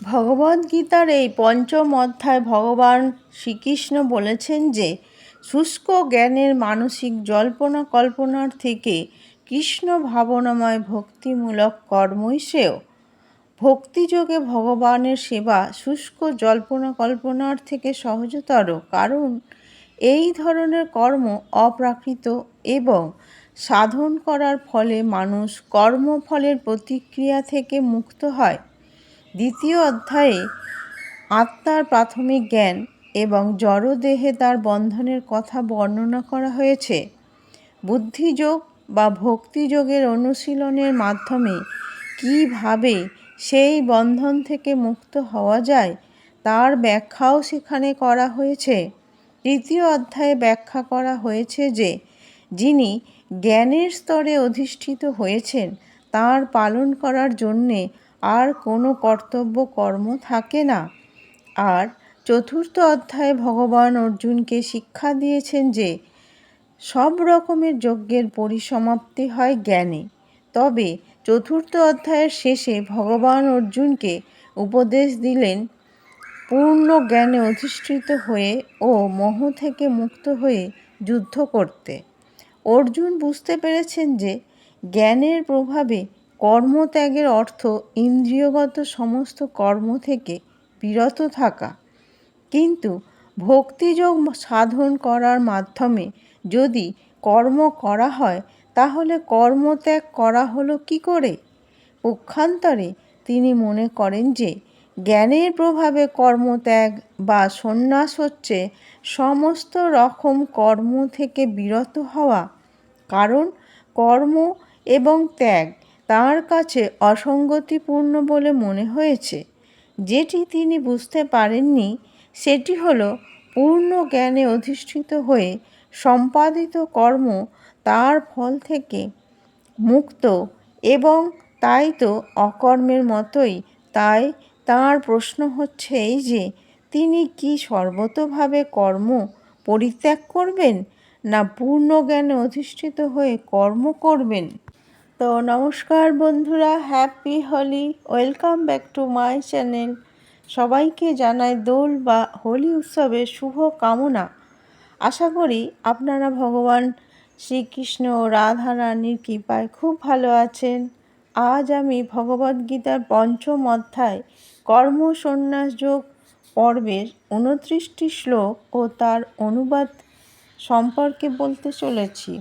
ভগবদ্গীতার এই পঞ্চম অধ্যায় ভগবান শ্রীকৃষ্ণ বলেছেন যে শুষ্ক জ্ঞানের মানসিক জল্পনা কল্পনার থেকে কৃষ্ণ ভাবনাময় ভক্তিমূলক কর্মই শ্রেয়। ভক্তিযোগে ভগবানের সেবা শুষ্ক জল্পনা কল্পনার থেকে সহজতর, কারণ এই ধরনের কর্ম অপ্রাকৃত এবং সাধন করার ফলে মানুষ কর্মফলের প্রতিক্রিয়া থেকে মুক্ত হয়। দ্বিতীয় অধ্যায়ে আত্মার প্রাথমিক জ্ঞান এবং জড়দেহে তার বন্ধনের কথা বর্ণনা করা হয়েছে। বুদ্ধিযোগ বা ভক্তিযোগের অনুশীলনের মাধ্যমে কীভাবে সেই বন্ধন থেকে মুক্ত হওয়া যায় তার ব্যাখ্যাও সেখানে করা হয়েছে। তৃতীয় অধ্যায়ে ব্যাখ্যা করা হয়েছে যে যিনি জ্ঞানের স্তরে অধিষ্ঠিত হয়েছেন তার পালন করার জন্যে আর কোনো কর্তব্য কর্ম থাকে না। আর চতুর্থ অধ্যায়ে ভগবান অর্জুনকে শিক্ষা দিয়েছেন যে সব রকমের যজ্ঞের পরিসমাপ্তি হয় জ্ঞানে। তবে চতুর্থ অধ্যায়ের শেষে ভগবান অর্জুনকে উপদেশ দিলেন পূর্ণ জ্ঞানে অধিষ্ঠিত হয়ে ও মোহ থেকে মুক্ত হয়ে যুদ্ধ করতে। অর্জুন বুঝতে পেরেছেন যে জ্ঞানের প্রভাবে কর্মত্যাগের অর্থ ইন্দ্রিয়গত সমস্ত কর্ম থেকে বিরত থাকা, কিন্তু ভক্তিযোগ সাধন করার মাধ্যমে যদি কর্ম করা হয় তাহলে কর্মত্যাগ করা হলো কী করে? পক্ষান্তরে তিনি মনে করেন যে জ্ঞানের প্রভাবে কর্মত্যাগ বা সন্ন্যাস হচ্ছে সমস্ত রকম কর্ম থেকে বিরত হওয়া, কারণ কর্ম এবং ত্যাগ তাঁর কাছে অসঙ্গতিপূর্ণ বলে মনে হয়েছে। যেটি তিনি বুঝতে পারেননি সেটি হলো পূর্ণ জ্ঞানে অধিষ্ঠিত হয়ে সম্পাদিত কর্ম তার ফল থেকে মুক্ত, এবং তাই তো অকর্মের মতোই। তাই তাঁর প্রশ্ন হচ্ছে এই যে তিনি কি সর্বতোভাবে কর্ম পরিত্যাগ করবেন, না পূর্ণ জ্ঞানে অধিষ্ঠিত হয়ে কর্ম করবেন? তো নমস্কার বন্ধুরা, happy Holi, welcome back to my channel. সবাইকে জানাই দোল বা হোলি উৎসবের শুভ কামনা। আশা করি আপনারা ভগবান শ্রীকৃষ্ণ ও রাধারানীর কৃপায় খুব ভালো আছেন। আজ আমি ভগবদ্গীতার পঞ্চম অধ্যায় কর্ম সন্ন্যাস যোগ পর্বের 29টি শ্লোক ও তার অনুবাদ সম্পর্কে বলতে চলেছি।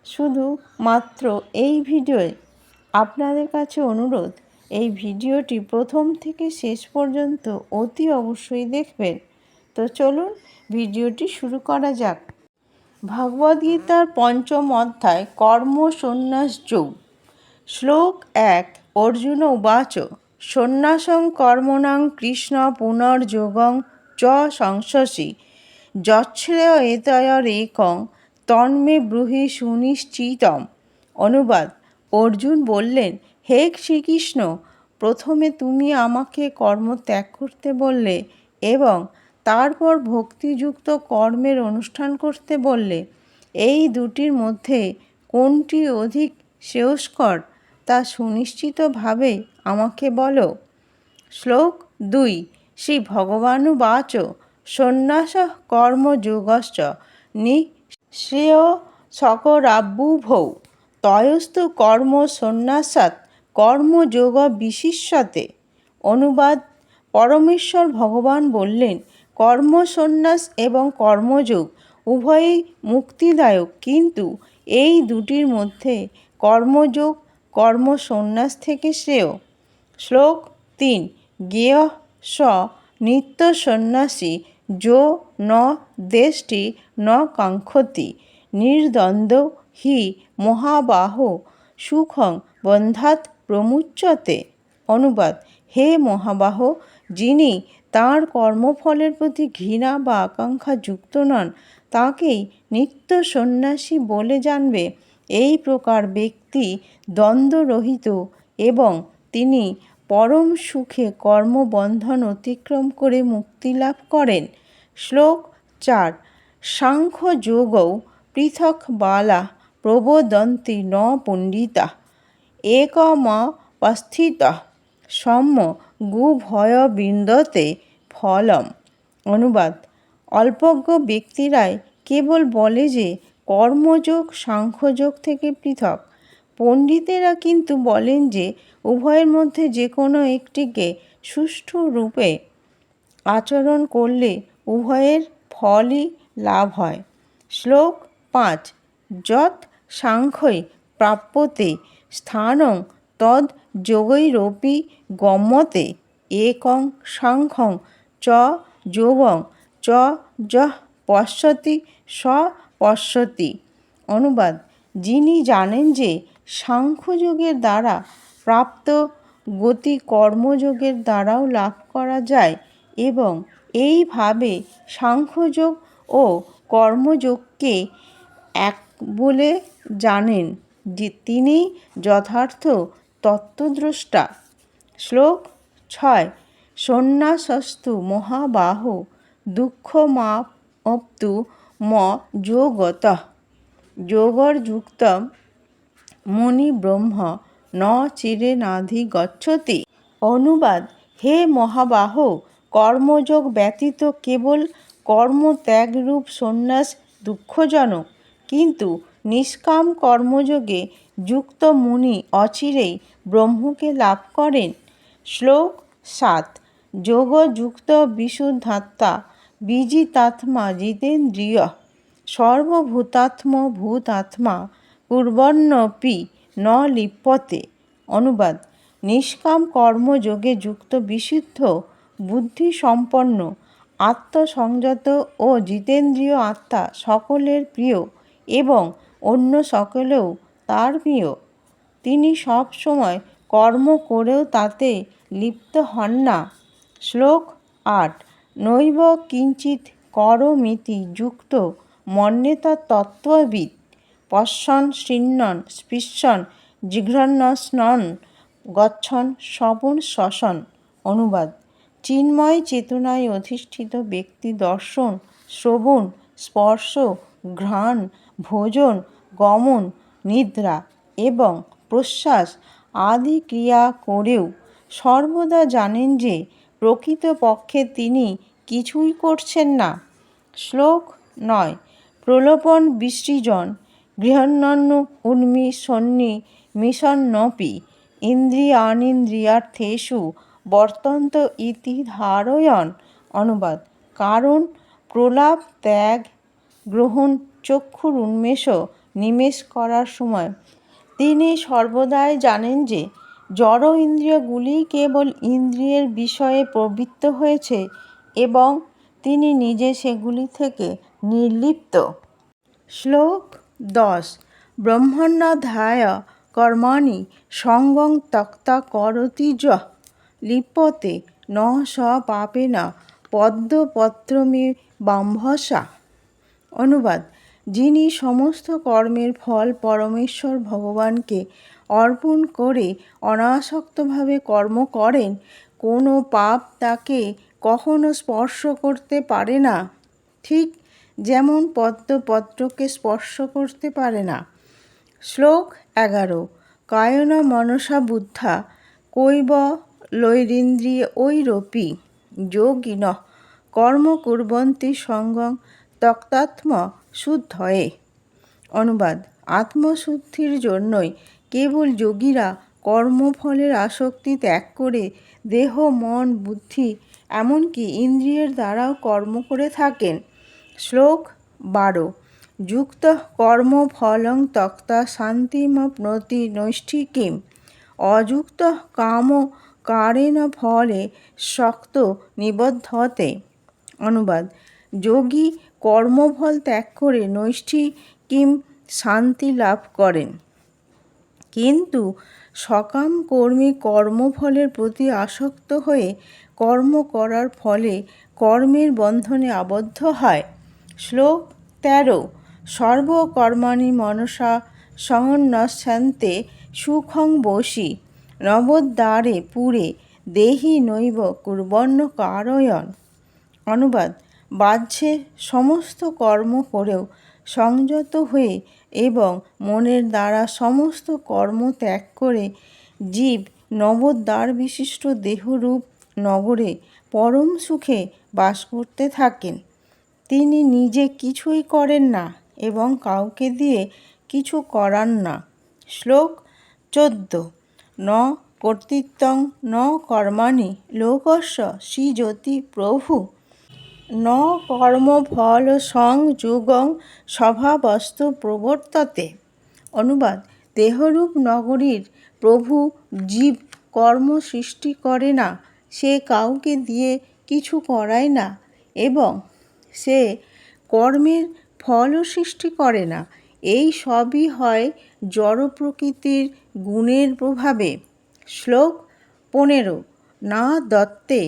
শুধু মাত্র এই ভিডিওয়ে আপনাদের কাছে অনুরোধ, এই ভিডিওটি প্রথম থেকে শেষ পর্যন্ত অতি অবশ্যই দেখবেন। তো চলুন ভিডিওটি শুরু করা যাক। ভগবদ্গীতার পঞ্চম অধ্যায় কর্ম সন্ন্যাস যোগ। শ্লোক 1। অর্জুন উবাচ সন্ন্যাসং কর্মণাং কৃষ্ণ পুনর্যোগং চ সংশসি যচ্ছ্রেয় এতয়োরেকং তন্মে ব্রূহি সুনিশ্চিতম। অনুবাদ। অর্জুন বললেন, হে শ্রীকৃষ্ণ, প্রথমে তুমি আমাকে কর্ম ত্যাগ করতে বললে এবং তারপর ভক্তিযুক্ত কর্মের অনুষ্ঠান করতে বললে। এই দুটির মধ্যে কোনটি অধিক শ্রেয়স্কর তা সুনিশ্চিতভাবে আমাকে বলো। শ্লোক 2। শ্রী ভগবানুবাচ সন্ন্যাসঃ কর্মযোগশ্চ নিঃশ্রেয়সকরাব্যুভৌ তয়োস্তু কর্ম সন্ন্যাসাৎ কর্মযোগ বিশিষ্যতে। অনুবাদ। পরমেশ্বর ভগবান বললেন, কর্ম সন্ন্যাস এবং কর্মযোগ উভয়ই মুক্তিদায়ক, কিন্তু এই দুটির মধ্যে কর্মযোগ কর্ম সন্ন্যাস থেকে শ্রেয়। শ্লোক 3। জ্ঞেয়ঃ স নিত্য সন্ন্যাসী যো ন দ্বেষ্টি ন কাঙ্ক্ষতি নির্দ্বন্দ্ব হি মহাবাহো সুখং বন্ধাৎ প্রমুচ্যতে। অনুবাদ। হে মহাবাহ, যিনি তাঁর কর্মফলের প্রতি ঘৃণা বা আকাঙ্ক্ষা যুক্ত নন তাঁকেই নিত্য সন্ন্যাসী বলে জানবে। এই প্রকার ব্যক্তি দ্বন্দ্বরহিত এবং তিনি পরম সুখে কর্মবন্ধন অতিক্রম করে মুক্তি লাভ করেন। শ্লোক 4। সাংখ্যযোগৌ পৃথক বালাঃ প্রবদন্তি ন পণ্ডিতাঃ একমবস্থিতঃ সম্য গুভয় বিন্দতে ফলম। অনুবাদ: অল্পজ্ঞ ব্যক্তিরাই কেবল বলে যে কর্মযোগ সাংখ্যযোগ থেকে পৃথক। পণ্ডিতেরা কিন্তু বলেন যে উভয়ের মধ্যে যে কোনো একটিকে সুষ্ঠু রূপে আচরণ করলে উভয়ের ফলই লাভ হয়। শ্লোক 5: যৎ সাংখ্যৈ প্রাপ্যতে স্থানং তদ্ যোগৈরপি গম্যতে একং সাংখ্যং চ যোগং চ যঃ পশ্যতি স পশ্যতি। অনুবাদ: যিনি জানেন যে সাংখ্যযোগের দ্বারা প্রাপ্ত গতি কর্মযোগের দ্বারাও লাভ করা যায় এবং এইভাবে সাংখ্যযোগ ও কর্মযোগকে এক বলে জানেন, যে তিনি যথার্থ তত্ত্বদ্রষ্টা। শ্লোক 6: সন্ন্যাসস্তু মহাবাহো দুঃখমাপ্তু ম যোগতঃ যোগর্যুক্তং মুনি ব্রহ্ম ন চিরেনাধিগচ্ছতি। অনুবাদ: হে মহাবাহো, কর্মযোগ ব্যতীত কেবল কর্মত্যাগরূপ সন্ন্যাস দুঃখজনক, কিন্তু নিষ্কাম কর্মযোগে যুক্ত মুনি অচিরেই ব্রহ্মকে লাভ করেন। শ্লোক 7: যোগযুক্ত বিশুদ্ধাত্মা বিজিতাত্মা জিতেন্দ্রিয়ঃ সর্বভূতাত্ম ভূতাত্মা কুর্বন্নপি ন লিপ্যতে। অনুবাদ: নিষ্কাম কর্মযোগে যুক্ত বিশুদ্ধ বুদ্ধিসম্পন্ন আত্মসংযত ও জিতেন্দ্রিয় আত্মা সকলের প্রিয় এবং অন্য সকলেও তার প্রিয়। তিনি সব সময় কর্ম করেও তাতে লিপ্ত হন না। শ্লোক 8: নৈব কিঞ্চিৎ করমিতি যুক্ত মন্যেত তত্ত্ববিৎ পশ্যন শৃণ্বন স্পৃশন জিঘ্রন্নশ্নন গচ্ছন শবন শ্বসন। অনুবাদ: চিন্ময় চেতনায় অধিষ্ঠিত ব্যক্তি দর্শন, শ্রবণ, স্পর্শ, ঘ্রাণ, ভোজন, গমন, নিদ্রা এবং প্রশ্বাস আদি ক্রিয়া করেও সর্বদা জানেন যে প্রকৃতপক্ষে তিনি কিছুই করছেন না। শ্লোক 9: প্রলোভন বিসৃজন গৃহণ্যন্য উন্মিষন্নিমিষন্নপি ইন্দ্রিয়াণীন্দ্রিয়ার্থেষু বর্তন্ত ইতি ধারয়ন। অনুবাদ: কারণ প্রলাপ, ত্যাগ, গ্রহণ, চক্ষুর উন্মেষ নিমেষ করার সময় তিনি সর্বদাই জানেন যে জড় ইন্দ্রিয়গুলি কেবল ইন্দ্রিয়ের বিষয়ে প্রবৃত্ত হয়েছে এবং তিনি নিজে সেগুলি থেকে নির্লিপ্ত। শ্লোক 10: ব্রহ্মণ্যধ্যায় কর্মাণি সঙ্গং ত্যক্ত্বা করোতি যঃ লিপ্যতে ন স পাপেন পদ্মপত্রমিবাম্ভসা। অনুবাদ: যিনি সমস্ত কর্মের ফল পরমেশ্বর ভগবানকে অর্পণ করে অনাসক্তভাবে কর্ম করেন, কোনো পাপ তাকে কখনো স্পর্শ করতে পারে না, ঠিক যেমন পদ্মপত্রকে স্পর্শ করতে পারে না। শ্লোক 11: কায়েন মনসা বুদ্ধ্যা কৈবল্যৈরিন্দ্রিয়ৈরপি যোগিনঃ কর্ম কুর্বন্তি সঙ্গং ত্যক্তাত্মশুদ্ধয়ে। অনুবাদ: আত্মশুদ্ধির জন্যই কেবল যোগীরা কর্মফলের আসক্তি ত্যাগ করে দেহ, মন, বুদ্ধি এমনকি ইন্দ্রিয়ের দ্বারাও কর্ম করে থাকেন। শ্লোক 12: যুক্তঃ কর্মফলং ত্যক্ত্বা শান্তিমাপ্নোতি নৈষ্ঠিকীম অযুক্তঃ কামকারেণ ফলে শক্তো নিবধ্যতে। অনুবাদ: যোগী কর্মফল ত্যাগ করে নৈষ্ঠিকীম শান্তি লাভ করেন, কিন্তু সকাম কর্মী কর্মফলের প্রতি আসক্ত হয়ে কর্ম করার ফলে কর্মের বন্ধনে আবদ্ধ হয়। শ্লোক 13: সর্বকর্মাণি মনসা সংন্যস্যন্তে সুখং বশী নবোদ্দারে পুরে দেহি নৈব কুর্বন্ন কারয়ন। অনুবাদ: বাহ্যে সমস্ত কর্ম করেও সংযত হয়ে এবং মনের দ্বারা সমস্ত কর্ম ত্যাগ করে জীব নবোদ্বার বিশিষ্ট দেহরূপ নগরে পরম সুখে বাস করতে থাকেন। তিনি নিজে কিছুই করেন না এবং কাউকে দিয়ে কিছু করান না। শ্লোক 14। ন কর্তৃত্বং ন কর্মাণি লোকস্য সৃজতি প্রভু ন কর্মফল সংযোগং স্বভাবস্তু প্রবর্ততে। অনুবাদ: দেহরূপ নগরীর প্রভু জীব কর্ম সৃষ্টি করে না, সে কাউকে দিয়ে কিছু করায় না এবং সে কর্মের ফলও সৃষ্টি করে না। এই সবই হয় জড় প্রকৃতির গুণের প্রভাবে। শ্লোক 15। না দত্তে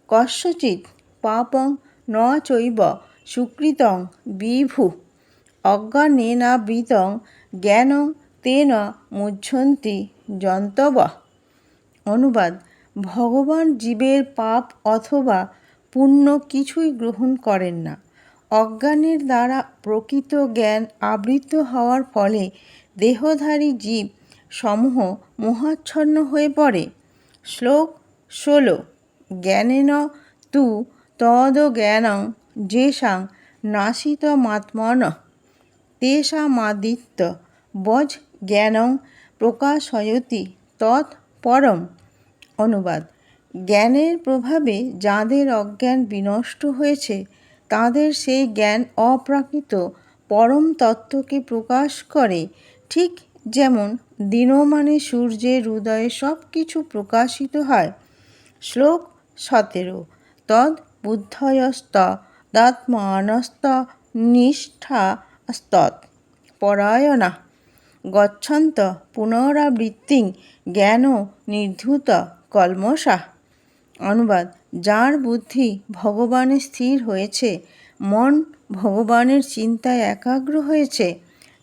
কস্যচিৎ পাপং ন চৈব সুকৃতং বিভু অজ্ঞানেনাবৃতং জ্ঞানং তেন মুহ্যন্তি জন্তবঃ। অনুবাদ: ভগবান জীবের পাপ অথবা পুণ্য কিছুই গ্রহণ করেন না। অজ্ঞানের দ্বারা প্রকৃত জ্ঞান আবৃত হওয়ার ফলে দেহধারী জীব সমূহ মোহাচ্ছন্ন হয়ে পড়ে। শ্লোক 16। জ্ঞানেন তু তদ্জ্ঞানং যেষাং নাশিতমাত্মনঃ তেষামাদিত্য বজ জ্ঞানং প্রকাশয়তি তৎ পরম। অনুবাদ: জ্ঞানের প্রভাবে যাঁদের অজ্ঞান বিনষ্ট হয়েছে তাঁদের সেই জ্ঞান অপ্রাকৃত পরম তত্ত্বকে প্রকাশ করে, ঠিক যেমন দিনমানে সূর্যের উদয়ে সব কিছু প্রকাশিত হয়। শ্লোক 17। তদ্ বুদ্ধয়স্তদাত্মানস্তনিষ্ঠাস্তৎ পরায়ণাঃ গচ্ছন্তঃ পুনরাবৃত্তিং জ্ঞান নির্ধূত কল্মষাঃ। অনুবাদ: যার বুদ্ধি ভগবানে স্থির হয়েছে, মন ভগবানের চিন্তায় একাগ্র হয়েছে,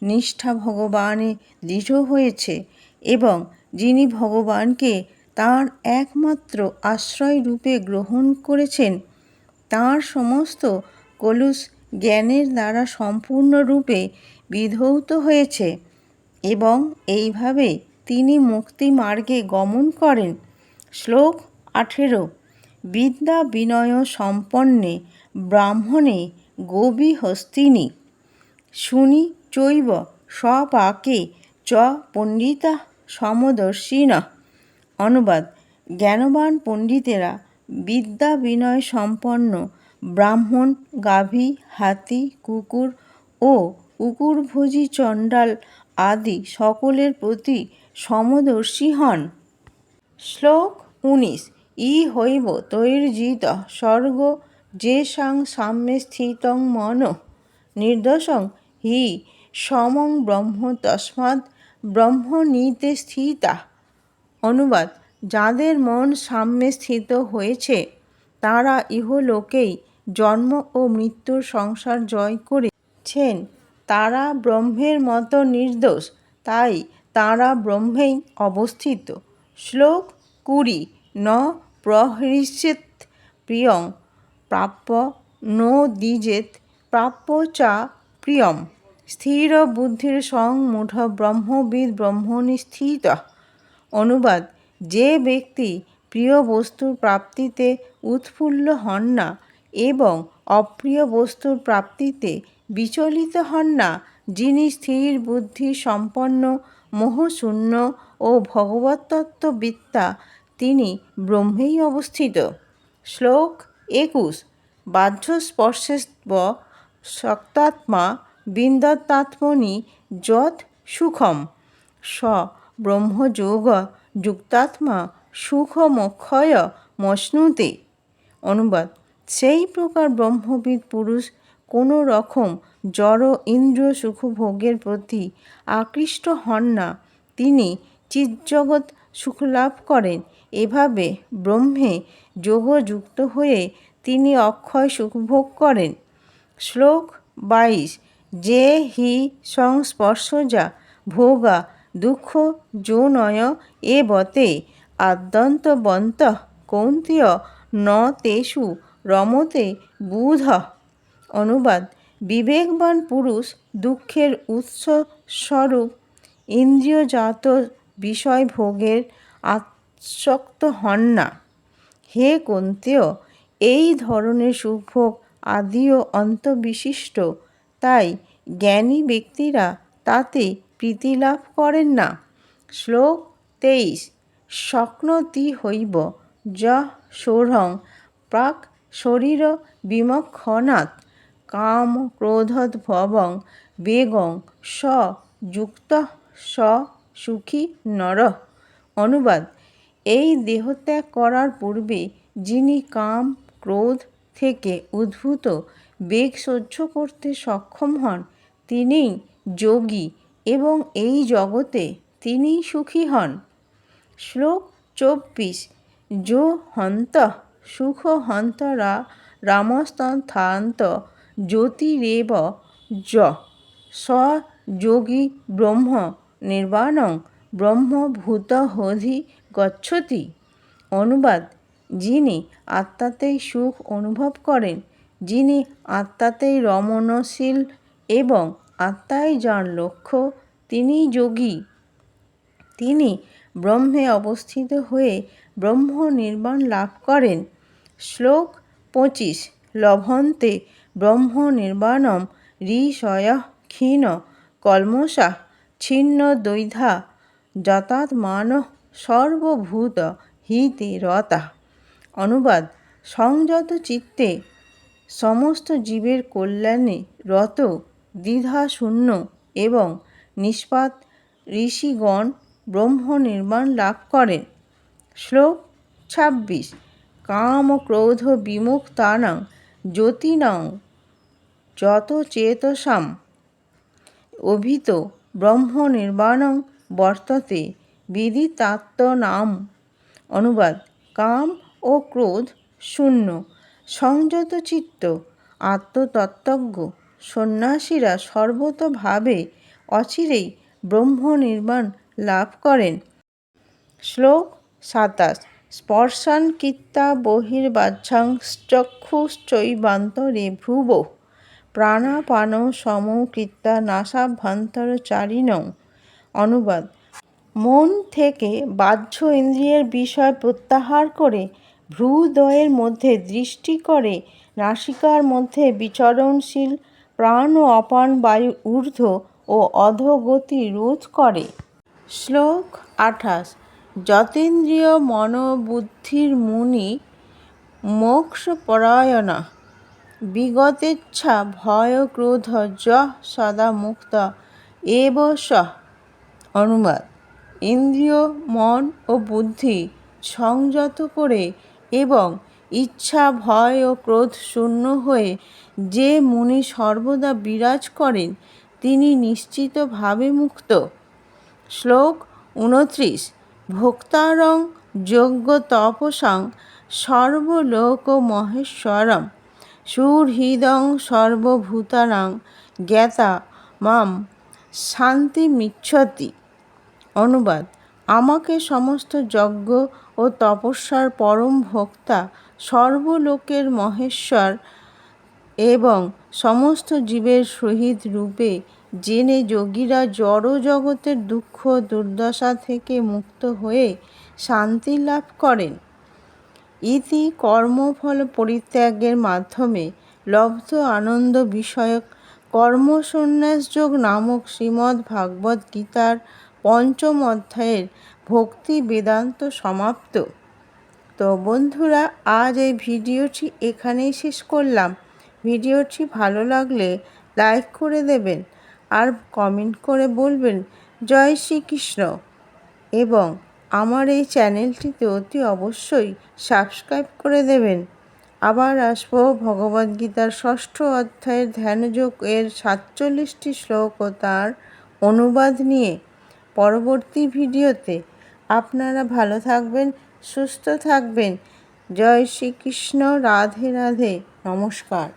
নিষ্ঠা ভগবানে দৃঢ় হয়েছে এবং যিনি ভগবানকে তাঁর একমাত্র আশ্রয় রূপে গ্রহণ করেছেন, তাঁর সমস্ত কলুষ জ্ঞানের দ্বারা সম্পূর্ণরূপে বিধৌত হয়েছে এবং এইভাবে তিনি মুক্তি মার্গে গমন করেন। শ্লোক 18। বিদ্যা বিনয় সম্পন্নে ব্রাহ্মণে গোবিহস্তিনি শুনি চৈব স্বপাকে চ পণ্ডিতা সমদর্শিনঃ। অনুবাদ: জ্ঞানবান পণ্ডিতেরা বিদ্যা বিনয় সম্পন্ন ব্রাহ্মণ, গাভী, হাতি, কুকুর ও কুকুরভোজী চণ্ডাল আদি সকলের প্রতি সমদর্শী হন। শ্লোক 19। ই হৈব তৈর্জিতঃ স্বর্গ যেষাং সাম্যে স্থিতং মনঃ নির্দোষং হি সমং ব্রহ্ম তস্মাদ্ ব্রহ্মণীতে স্থিতাঃ। অনুবাদ: যাঁদের মন সাম্যে স্থিত হয়েছে তাঁরা ইহলোকেই জন্ম ও মৃত্যুর সংসার জয় করেছেন। তাঁরা ব্রহ্মের মতো নির্দোষ, তাই তাঁরা ব্রহ্মেই অবস্থিত। শ্লোক 20। ন প্রহৃষ্যেৎ প্রিয়ং প্রাপ্য নোদ্বিজেৎ প্রাপ্য চা প্রিয়ম স্থির বুদ্ধির সং মূঢ় ব্রহ্মবিদ ব্রহ্মণি স্থিতঃ। অনুবাদ: যে ব্যক্তি প্রিয় বস্তুর প্রাপ্তিতে উৎফুল্ল হন না এবং অপ্রিয় বস্তুর প্রাপ্তিতে বিচলিত হন না, যিনি স্থির বুদ্ধি সম্পন্ন, মোহশূন্য ও ভগবৎতত্ত্ববিত্তা, তিনি ব্রহ্মেই অবস্থিত। শ্লোক 21। বাহ্যস্পর্শেস্ব শক্তাত্মা বিন্দত্যাত্মনি যৎ সুখম স ব্রহ্মযোগ যুক্তাত্মা সুখমক্ষয় মশ্নুতে। অনুবাদ: সেই প্রকার ব্রহ্মবিদ পুরুষ কোনো রকম জড় ইন্দ্রিয় সুখভোগের প্রতি আকৃষ্ট হন না, তিনি চিজ্জগৎ সুখলাভ করেন। এভাবে ব্রহ্মে যোগযুক্ত হয়ে তিনি অক্ষয় সুখভোগ করেন। শ্লোক 22। যে হি সংস্পর্শজা ভোগা দুঃখ যোনয় এবতে আদ্যন্তবন্তঃ কৌন্তেয় ন তেষু রমতে বুধঃ। অনুবাদ: বিবেকবান পুরুষ দুঃখের উৎসস্বরূপ ইন্দ্রিয়জাত বিষয় ভোগের আসক্ত হন না। হে কুন্তেয়, এই ধরনের সুখভোগ আদি ও অন্ত বিশিষ্ট, তাই জ্ঞানী ব্যক্তিরা তাতে প্রীতি লাভ করেন না। শ্লোক 23। শক্নতি হইব যঃ শোরং প্রাক শরীর বিমক্ষণাৎ কাম ক্রোধোদ্ভবং বেগং স যুক্তঃ স সুখী নরঃ। অনুবাদ: এই দেহত্যাগ করার পূর্বে যিনি কাম ক্রোধ থেকে উদ্ভূত বেগ সহ্য করতে সক্ষম হন তিনিই যোগী এবং এই জগতে তিনিই সুখী হন। শ্লোক 24। যো হন্তঃ সুখ হন্তরা রামস্তথান্ত জ্যোতিরেব য স যোগী ব্রহ্ম নির্বাণং ব্রহ্মভূতঃধি গচ্ছতি। অনুবাদ: যিনি আত্মাতেই সুখ অনুভব করেন, যিনি আত্মাতেই রমণশীল এবং আত্মাই যাঁর লক্ষ্য, তিনিই যোগী। তিনি ব্রহ্মে অবস্থিত হয়ে ব্রহ্ম নির্বাণ লাভ করেন। শ্লোক 25। লভন্তে ব্রহ্ম নির্বাণম ঋষয়ঃ ক্ষীণ কল্মষাঃ ছিন্ন দ্বৈধা যতাত্মানঃ সর্বভূত হিতে রতাঃ। অনুবাদ: সংযত চিত্তে সমস্ত জীবের কল্যাণে রত দ্বিধাশূন্য এবং নিষ্পাপ ঋষিগণ ব্রহ্ম নির্বাণ লাভ করেন। শ্লোক 26। কাম ক্রোধ বিমুক্তানাং জ্যোতির্নং যতচেতসাম অভিত ব্রহ্ম নির্বাণং বর্ততে বিদিতাত্মনাম। অনুবাদ: কাম ও ক্রোধ শূন্য সংযত চিত্ত আত্মতত্ত্বজ্ঞ সন্ন্যাসীরা সর্বতোভাবে অচিরেই ব্রহ্ম নির্বাণ লাভ করেন। শ্লোক 27। স্পর্শান কৃত্বা বহির্বাহ্যাং চক্ষুশ্চৈবান্তরে ভ্রুবঃ প্রাণাপানৌ সমৌ কৃত্বা নাসাভ্যন্তরচারিণৌ। অনুবাদ: মন থেকে বাহ্য ইন্দ্রিয়ের বিষয় প্রত্যাহার করে ভ্রূদ্বয়ের মধ্যে দৃষ্টি করে নাসিকার মধ্যে বিচরণশীল প্রাণ ও অপান বায়ুর ঊর্ধ্ব ও অধো গতি রোধ করে। শ্লোক 28। যতেন্দ্রিয় মনোবুদ্ধির্মুনি মোক্ষপরায়ণাঃ বিগতেচ্ছা ভয় ক্রোধ যঃ সদা মুক্ত এব সঃ। অনুবাদ: ইন্দ্রিয়, মন ও বুদ্ধি সংযত করে এবং ইচ্ছা, ভয় ও ক্রোধ শূন্য হয়ে যে মুনি সর্বদা বিরাজ করেন তিনি নিশ্চিতভাবে মুক্ত। শ্লোক 29। ভোক্তারং যজ্ঞতপসাং সর্বলোকমহেশ্বরং সুহৃদং সর্বভূতানাং জ্ঞাতা মাম শান্তিমিচ্ছতি। অনুবাদ: আমাকে সমস্ত যজ্ঞ ও তপস্যার পরম ভোক্তা, সর্বলোকের মহেশ্বর এবং সমস্ত জীবের সহিত রূপে জেনে যোগীরা জড় জগতের দুঃখ দুর্দশা থেকে মুক্ত হয়ে শান্তি লাভ করেন। ইতি কর্মফল পরিত্যাগের মাধ্যমে লব্ধ আনন্দ বিষয়ক কর্মসন্ন্যাসযোগ নামক শ্রীমদ্ ভাগবত গীতার ৫ম অধ্যায়ের ভক্তি বেদান্ত সমাপ্ত। তো বন্ধুরা, আজ এই ভিডিওটি এখানেই শেষ করলাম। ভিডিওটি ভালো লাগলে লাইক করে দেবেন আর কমেন্ট করে বলবেন জয় শ্রীকৃষ্ণ এবং আমার এই চ্যানেলটিতে অতি অবশ্যই সাবস্ক্রাইব করে দেবেন। আবার আসবো ভগবদ্গীতার ৬ষ্ঠ অধ্যায়ের ধ্যানযোগ এর ৪৭টি শ্লোক ও তার অনুবাদ নিয়ে পরবর্তী ভিডিওতে। আপনারা ভালো থাকবেন, সুস্থ থাকবেন। জয় শ্রীকৃষ্ণ। রাধে রাধে। নমস্কার।